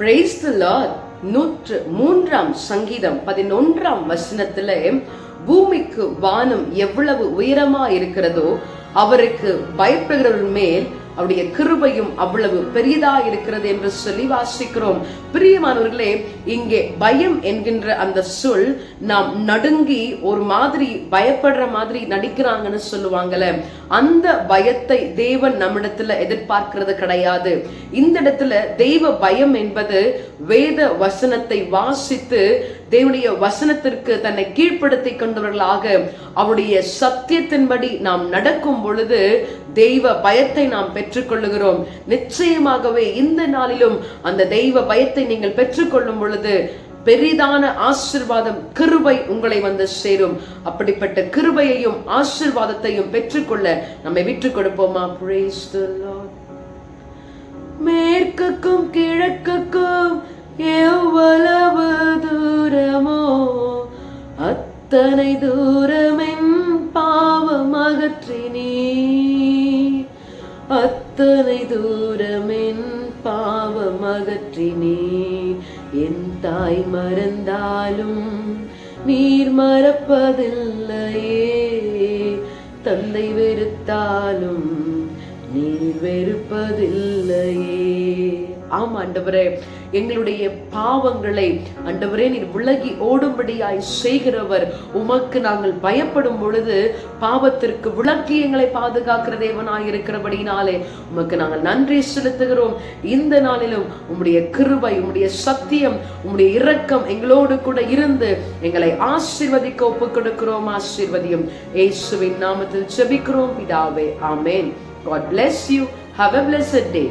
Praise the Lord. 103 சங்கீதம் 11 பூமிக்கு வானம் எவ்வளவு உயரமா இருக்கிறதோ அவருக்கு பயப்படுகிறவர் மேல் அவருடைய கிருபையும் அவ்வளவு பெரியதா இருக்கிறது என்று சொல்லி வாசிக்கிறோம். பிரியமானவர்களே, இங்கே பயம் என்கின்ற அந்த சொல் நாம் நடுங்கி ஒரு மாதிரி பயப்படுற மாதிரி நடிக்கிறாங்கன்னு சொல்லுவாங்கல்ல, அந்த பயத்தை தேவன் நம்மிடத்துல எதிர்பார்க்கிறது கிடையாது. இந்த இடத்துல தெய்வ பயம் என்பது வேத வசனத்தை வாசித்து தேவனுடைய வசனத்திற்கு தன்னை கீழ்ப்படுத்திக் கொண்டவர்களாக அவருடைய சத்தியத்தின்படி நாம் நடக்கும் பொழுது தெய்வ பயத்தை நாம் பெற்றுக்கொள்ளுகிறோம். நிச்சயமாகவே இந்த நாளிலும் அந்த தெய்வ பயத்தை நீங்கள் பெற்றுக்கொள்ளும் பொழுது பெரிதான ஆசீர்வாதம், கிருபை உங்களை வந்து சேரும். அப்படிப்பட்ட கிருபையையும் ஆசீர்வாதத்தையும் பெற்றுக்கொள்ள நம்மை விட்டுக் கொடுப்போமா? Praise the Lord. மேற்குக்கும் கிழக்குக்கும் எவ்வளவு தூரமோ அத்தனை தூரமென் பாவம் அகற்றினீ, அத்தனை தூரமென் பாவம் அகற்றினீ. என் தாய் மறந்தாலும் நீர் மறப்பதில்லையே, தந்தை வெறுத்தாலும் நீர் வெறுப்பதில்லையே. ஆம் ஆண்டவரே, எங்களுடைய பாவங்களை ஆண்டவரே நீர் விலகி ஓடும்படியாய் செய்கிறவர். உமக்கு நாங்கள் பயப்படும் பொழுது பாவத்திற்கு விலக்கி எங்களை பாதுகாக்கிற தேவனாய் இருக்கிறபடினாலே உமக்கு நாங்கள் நன்றி செலுத்துகிறோம். இந்த நாளிலும் உம்முடைய கிருபை, உம்முடைய சத்தியம், உம்முடைய இரக்கம் எங்களோடு கூட இருந்து எங்களை ஆசீர்வதிக்க ஒப்புக் கொடுக்கிறோம். ஆசீர்வதியும் இயேசுவின் நாமத்தில் ஜெபிக்கிறோம் பிதாவே, ஆமென். God bless you. Have a blessed day.